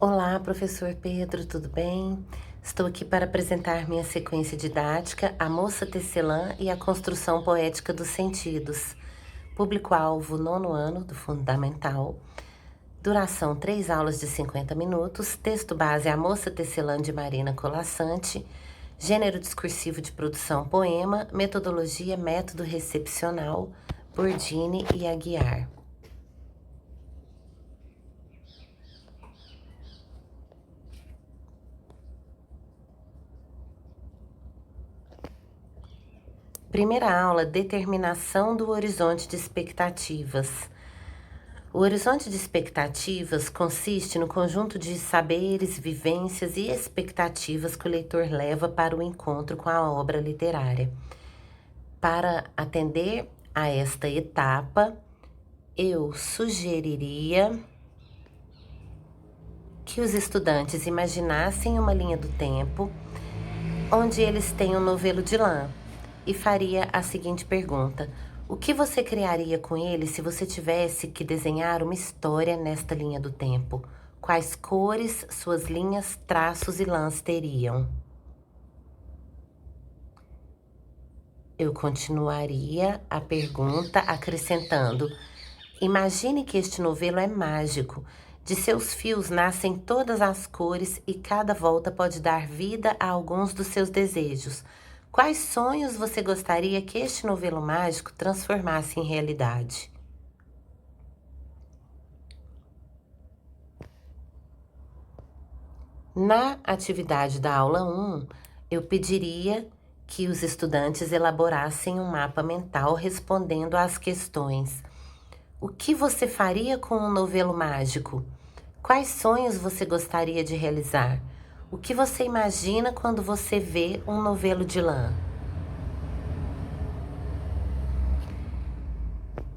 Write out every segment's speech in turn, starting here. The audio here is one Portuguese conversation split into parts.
Olá, professor Pedro, tudo bem? Estou aqui para apresentar minha sequência didática, A Moça Tecelã e a Construção Poética dos Sentidos. Público-alvo, 9º ano do Fundamental. Duração, 3 aulas de 50 minutos. Texto base, A Moça Tecelã, de Marina Colassante. Gênero discursivo de produção, poema. Metodologia, método recepcional, Bordini e Aguiar. Primeira aula, determinação do horizonte de expectativas. O horizonte de expectativas consiste no conjunto de saberes, vivências e expectativas que o leitor leva para o encontro com a obra literária. Para atender a esta etapa, eu sugeriria que os estudantes imaginassem uma linha do tempo onde eles têm um novelo de lã e faria a seguinte pergunta: o que você criaria com ele se você tivesse que desenhar uma história nesta linha do tempo? Quais cores suas linhas, traços e lãs teriam? Eu continuaria a pergunta acrescentando: imagine que este novelo é mágico. De seus fios nascem todas as cores e cada volta pode dar vida a alguns dos seus desejos. Quais sonhos você gostaria que este novelo mágico transformasse em realidade? Na atividade da aula 1, eu pediria que os estudantes elaborassem um mapa mental respondendo às questões: o que você faria com um novelo mágico? Quais sonhos você gostaria de realizar? O que você imagina quando você vê um novelo de lã?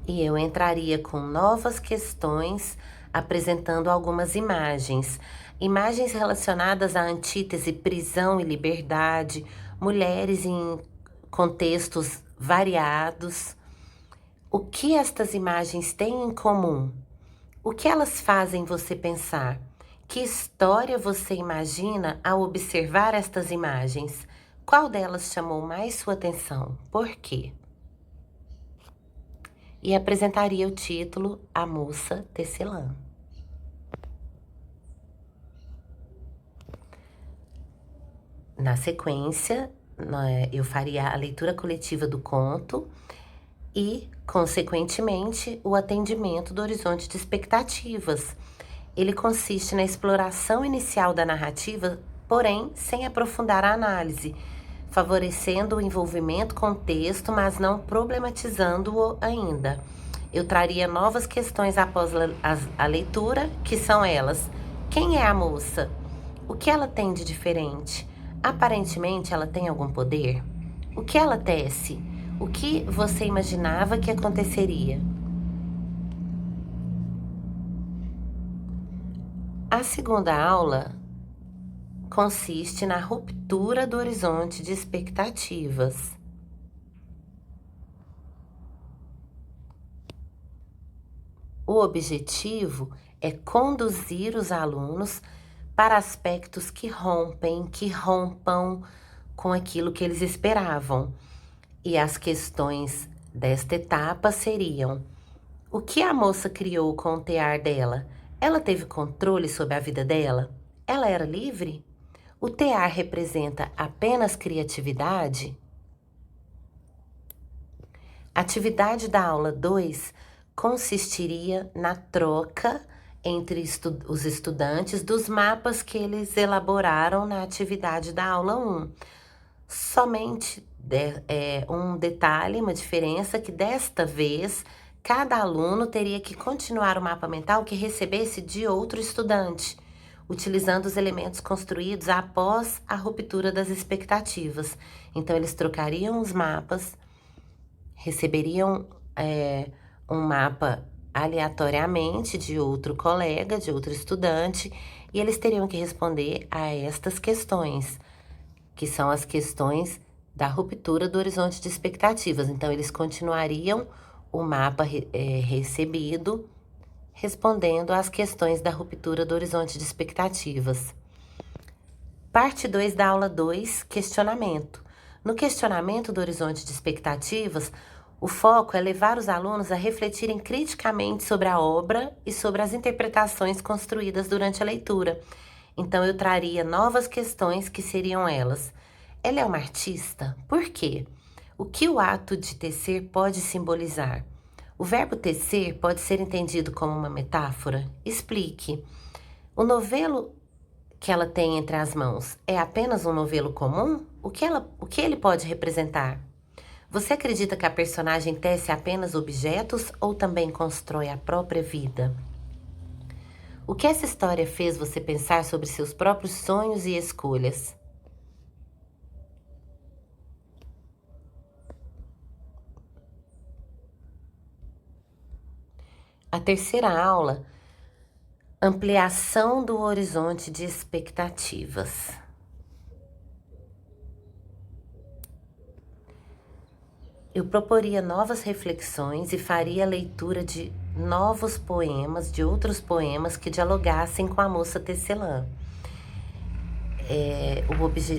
E eu entraria com novas questões, apresentando algumas imagens. Imagens relacionadas à antítese prisão e liberdade, mulheres em contextos variados. O que estas imagens têm em comum? O que elas fazem você pensar? Que história você imagina ao observar estas imagens? Qual delas chamou mais sua atenção? Por quê? E apresentaria o título A Moça Tecelã. Na sequência, eu faria a leitura coletiva do conto e, consequentemente, o atendimento do horizonte de expectativas. Ele consiste na exploração inicial da narrativa, porém sem aprofundar a análise, favorecendo o envolvimento com o texto, mas não problematizando-o ainda. Eu traria novas questões após a leitura, que são elas: quem é a moça? O que ela tem de diferente? Aparentemente, ela tem algum poder? O que ela tece? O que você imaginava que aconteceria? A segunda aula consiste na ruptura do horizonte de expectativas. O objetivo é conduzir os alunos para aspectos que rompam com aquilo que eles esperavam. E as questões desta etapa seriam: o que a moça criou com o tear dela? Ela teve controle sobre a vida dela? Ela era livre? O tear representa apenas criatividade? A atividade da aula 2 consistiria na troca entre os estudantes dos mapas que eles elaboraram na atividade da aula 1. Somente um detalhe, uma diferença, que desta vez cada aluno teria que continuar o mapa mental que recebesse de outro estudante, utilizando os elementos construídos após a ruptura das expectativas. Então, eles trocariam os mapas, receberiam um mapa aleatoriamente de outro colega, de outro estudante, e eles teriam que responder a estas questões, que são as questões da ruptura do horizonte de expectativas. Então, eles continuariam o mapa recebido, respondendo às questões da ruptura do horizonte de expectativas. Parte 2 da aula 2, questionamento. No questionamento do horizonte de expectativas, o foco é levar os alunos a refletirem criticamente sobre a obra e sobre as interpretações construídas durante a leitura. Então, eu traria novas questões que seriam elas. Ela é uma artista? Por quê? O que o ato de tecer pode simbolizar? O verbo tecer pode ser entendido como uma metáfora? Explique. O novelo que ela tem entre as mãos é apenas um novelo comum? O que ele pode representar? Você acredita que a personagem tece apenas objetos ou também constrói a própria vida? O que essa história fez você pensar sobre seus próprios sonhos e escolhas? A terceira aula, ampliação do horizonte de expectativas. Eu proporia novas reflexões e faria a leitura de novos poemas, de outros poemas que dialogassem com a moça tecelã.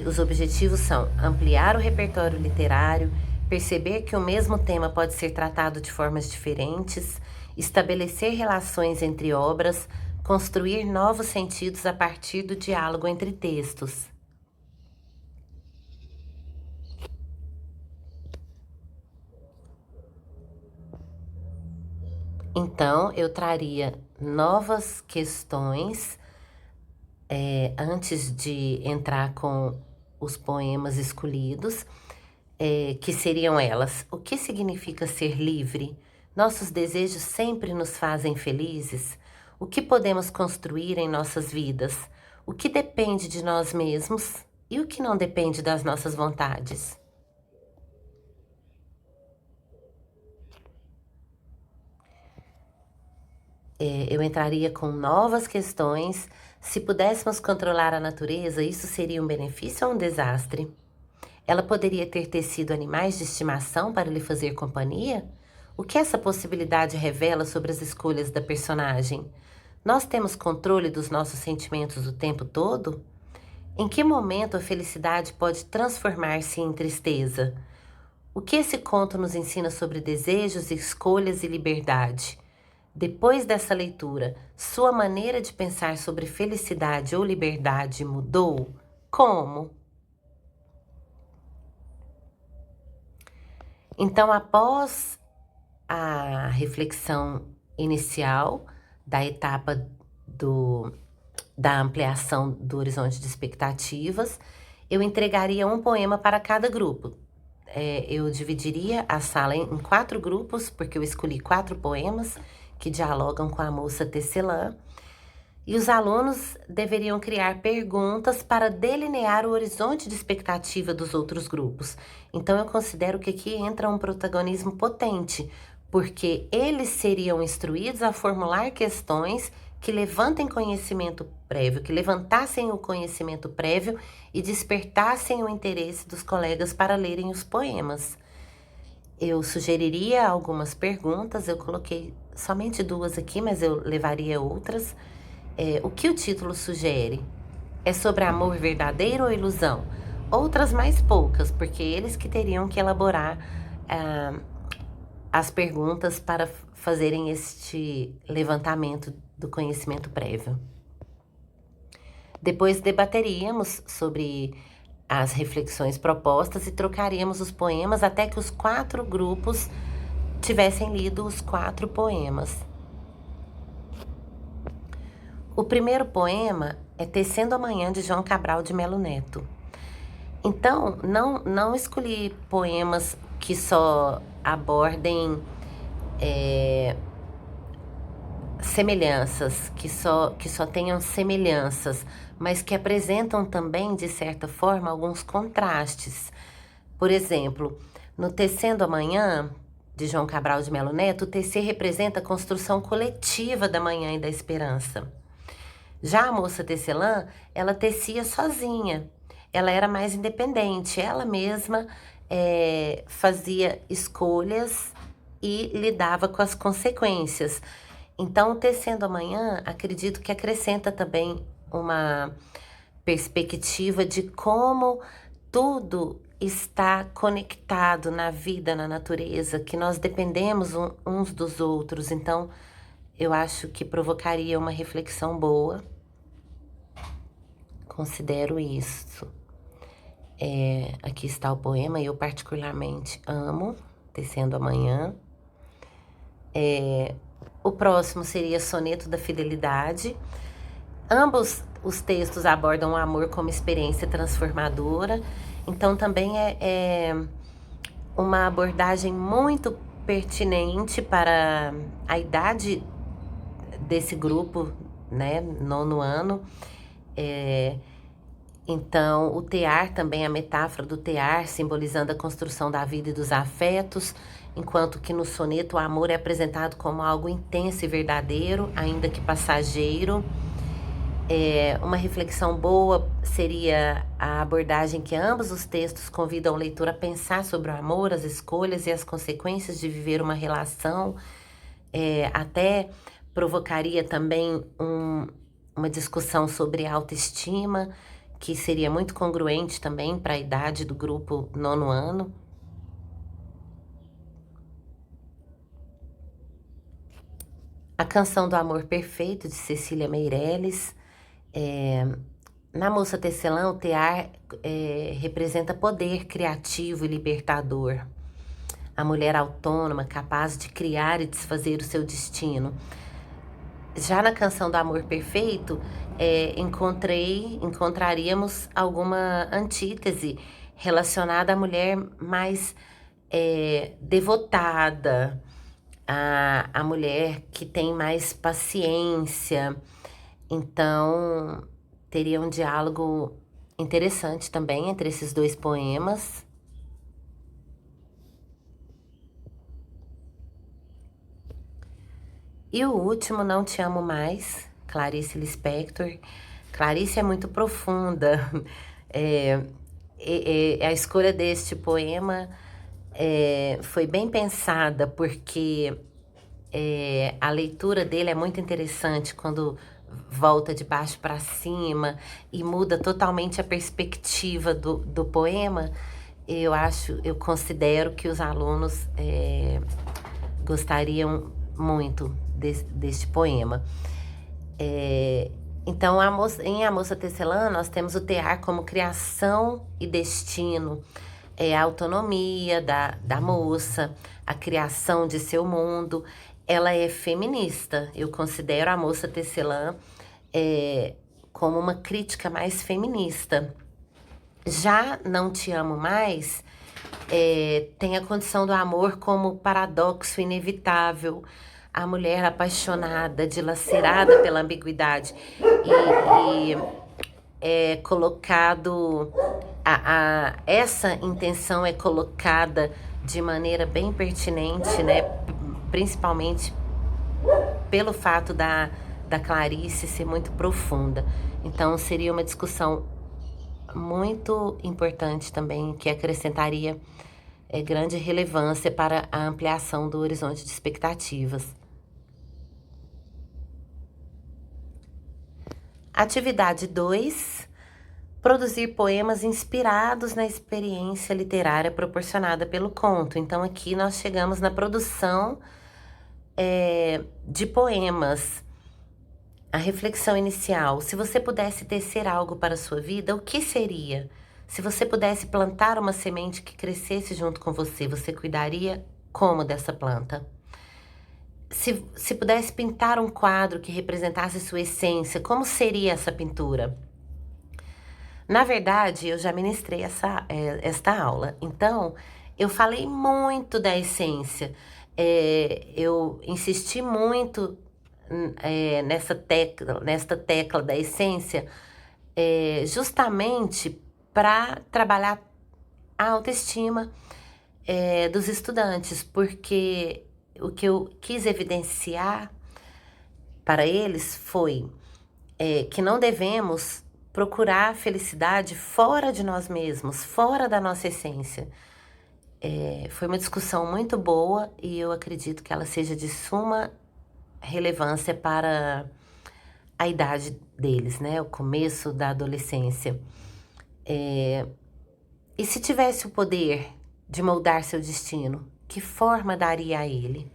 Os objetivos são ampliar o repertório literário, perceber que o mesmo tema pode ser tratado de formas diferentes, estabelecer relações entre obras, construir novos sentidos a partir do diálogo entre textos. Então, eu traria novas questões antes de entrar com os poemas escolhidos, que seriam elas. O que significa ser livre? Nossos desejos sempre nos fazem felizes? O que podemos construir em nossas vidas? O que depende de nós mesmos e o que não depende das nossas vontades? Eu entraria com novas questões. Se pudéssemos controlar a natureza, isso seria um benefício ou um desastre? Ela poderia ter tecido animais de estimação para lhe fazer companhia? O que essa possibilidade revela sobre as escolhas da personagem? Nós temos controle dos nossos sentimentos o tempo todo? Em que momento a felicidade pode transformar-se em tristeza? O que esse conto nos ensina sobre desejos, escolhas e liberdade? Depois dessa leitura, sua maneira de pensar sobre felicidade ou liberdade mudou? Como? Então, após a reflexão inicial da etapa da ampliação do horizonte de expectativas, eu entregaria um poema para cada grupo. Eu dividiria a sala em 4 grupos, porque eu escolhi 4 poemas que dialogam com a moça tecelã, e os alunos deveriam criar perguntas para delinear o horizonte de expectativa dos outros grupos. Então, eu considero que aqui entra um protagonismo potente, porque eles seriam instruídos a formular questões que levantem conhecimento prévio, que levantassem o conhecimento prévio e despertassem o interesse dos colegas para lerem os poemas. Eu sugeriria algumas perguntas, eu coloquei somente 2 aqui, mas eu levaria outras. O que o título sugere? É sobre amor verdadeiro ou ilusão? Outras mais poucas, porque eles que teriam que elaborar as perguntas para fazerem este levantamento do conhecimento prévio. Depois debateríamos sobre as reflexões propostas e trocaríamos os poemas até que os 4 grupos tivessem lido os 4 poemas. O primeiro poema é Tecendo a Manhã, de João Cabral de Melo Neto. Então, não escolhi poemas que só abordem semelhanças, que só tenham semelhanças, mas que apresentam também, de certa forma, alguns contrastes. Por exemplo, no Tecendo Amanhã, de João Cabral de Melo Neto, o tecer representa a construção coletiva da manhã e da esperança. Já a moça tecelã, ela tecia sozinha, ela era mais independente, ela mesma fazia escolhas e lidava com as consequências. Então, o Tecendo Amanhã, acredito que acrescenta também uma perspectiva de como tudo está conectado na vida, na natureza, que nós dependemos uns dos outros. Então, eu acho que provocaria uma reflexão boa. Considero isso. Aqui está o poema, eu particularmente amo Tecendo Amanhã. O próximo seria Soneto da Fidelidade. Ambos os textos abordam o amor como experiência transformadora, então também é uma abordagem muito pertinente para a idade desse grupo, né, 9º ano. Então, o tear também, a metáfora do tear, simbolizando a construção da vida e dos afetos, enquanto que no soneto o amor é apresentado como algo intenso e verdadeiro, ainda que passageiro. Uma reflexão boa seria a abordagem que ambos os textos convidam o leitor a pensar sobre o amor, as escolhas e as consequências de viver uma relação. Até provocaria também uma discussão sobre autoestima, que seria muito congruente também para a idade do grupo 9º ano. A Canção do Amor Perfeito, de Cecília Meirelles. Na Moça Tecelã, o tear representa poder criativo e libertador. A mulher autônoma, capaz de criar e desfazer o seu destino. Já na Canção do Amor Perfeito, encontraríamos alguma antítese relacionada à mulher mais devotada, a mulher que tem mais paciência. Então, teria um diálogo interessante também entre esses dois poemas. E o último, Não Te Amo Mais, Clarice Lispector. Clarice é muito profunda. A escolha deste poema foi bem pensada, porque a leitura dele é muito interessante quando volta de baixo para cima e muda totalmente a perspectiva do poema. Eu considero que os alunos gostariam muito deste poema. Então, em A Moça Tecelã, nós temos o tear como criação e destino, a autonomia da moça, a criação de seu mundo. Ela é feminista. Eu considero A Moça Tecelã como uma crítica mais feminista. Já Não Te Amo Mais tem a condição do amor como paradoxo inevitável. A mulher apaixonada, dilacerada pela ambiguidade. E é colocado... essa intenção é colocada de maneira bem pertinente, né? Principalmente pelo fato da Clarice ser muito profunda. Então, seria uma discussão muito importante também, que acrescentaria grande relevância para a ampliação do horizonte de expectativas. Atividade 2, produzir poemas inspirados na experiência literária proporcionada pelo conto. Então, aqui nós chegamos na produção de poemas. A reflexão inicial: se você pudesse tecer algo para a sua vida, o que seria? Se você pudesse plantar uma semente que crescesse junto com você, você cuidaria como dessa planta? Se pudesse pintar um quadro que representasse sua essência, como seria essa pintura? Na verdade, eu já ministrei esta aula, então eu falei muito da essência. Eu insisti muito nesta tecla da essência, justamente para trabalhar a autoestima dos estudantes, porque o que eu quis evidenciar para eles foi que não devemos procurar a felicidade fora de nós mesmos, fora da nossa essência. Foi uma discussão muito boa e eu acredito que ela seja de suma relevância para a idade deles, né? O começo da adolescência. E se tivesse o poder de moldar seu destino, que forma daria a ele?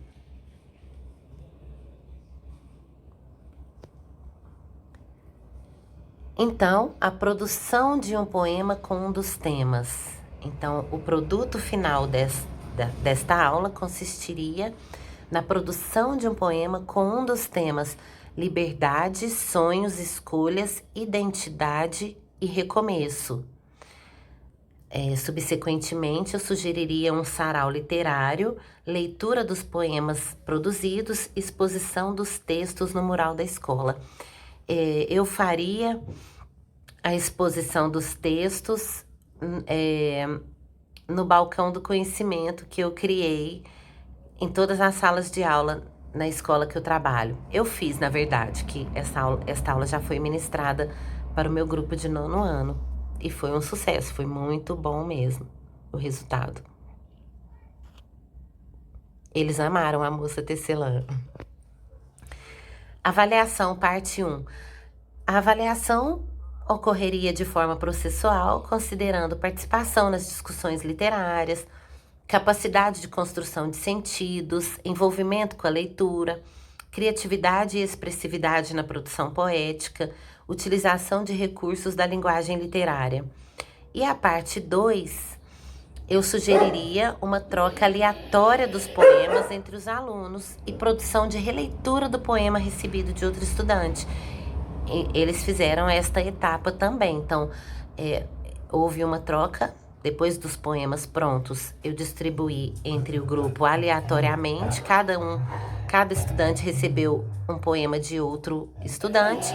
Então, a produção de um poema com um dos temas. Então, o produto final desta aula consistiria na produção de um poema com um dos temas: liberdade, sonhos, escolhas, identidade e recomeço. Subsequentemente, eu sugeriria um sarau literário, leitura dos poemas produzidos, exposição dos textos no mural da escola. Eu faria a exposição dos textos no balcão do conhecimento que eu criei em todas as salas de aula na escola que eu trabalho. Eu fiz, na verdade, que esta aula já foi ministrada para o meu grupo de 9º ano. E foi um sucesso, foi muito bom mesmo o resultado. Eles amaram a moça tecelã. Avaliação, parte 1. A avaliação ocorreria de forma processual, considerando participação nas discussões literárias, capacidade de construção de sentidos, envolvimento com a leitura, criatividade e expressividade na produção poética, utilização de recursos da linguagem literária. E a parte 2, eu sugeriria uma troca aleatória dos poemas entre os alunos e produção de releitura do poema recebido de outro estudante. Eles fizeram esta etapa também. Então, houve uma troca. Depois dos poemas prontos, eu distribuí entre o grupo aleatoriamente. Cada estudante recebeu um poema de outro estudante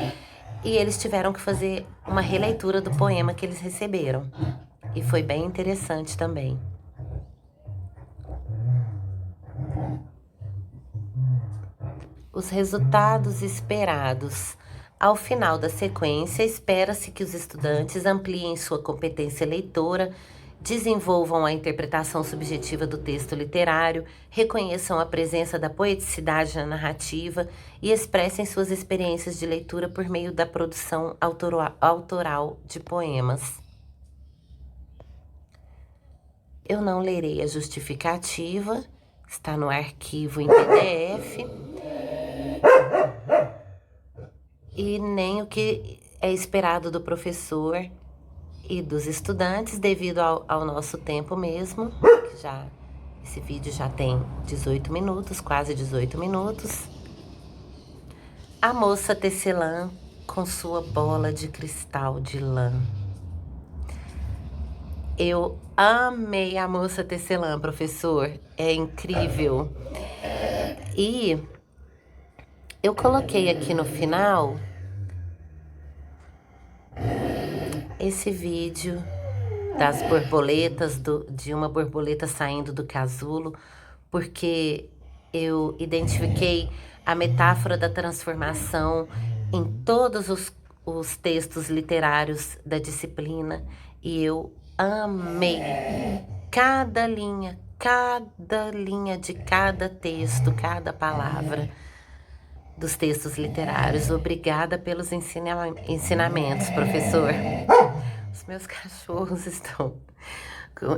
e eles tiveram que fazer uma releitura do poema que eles receberam. E foi bem interessante também. Os resultados esperados. Ao final da sequência, espera-se que os estudantes ampliem sua competência leitora, desenvolvam a interpretação subjetiva do texto literário, reconheçam a presença da poeticidade na narrativa e expressem suas experiências de leitura por meio da produção autoral de poemas. Eu não lerei a justificativa, está no arquivo em PDF, e nem o que é esperado do professor e dos estudantes devido ao nosso tempo mesmo, que esse vídeo já tem 18 minutos, quase 18 minutos. A moça tecelã com sua bola de cristal de lã. Eu amei a moça tecelã, professor, é incrível. E eu coloquei aqui no final esse vídeo das borboletas, de uma borboleta saindo do casulo, porque eu identifiquei a metáfora da transformação em todos os textos literários da disciplina e eu amei cada linha de cada texto, cada palavra dos textos literários. Obrigada pelos ensinamentos, professor. Os meus cachorros estão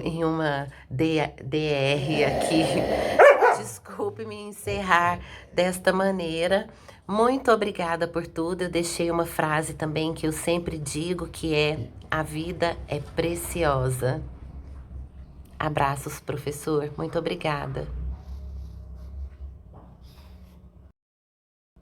em uma DR aqui. Desculpe me encerrar desta maneira. Muito obrigada por tudo. Eu deixei uma frase também que eu sempre digo, que é: a vida é preciosa. Abraços, professor. Muito obrigada.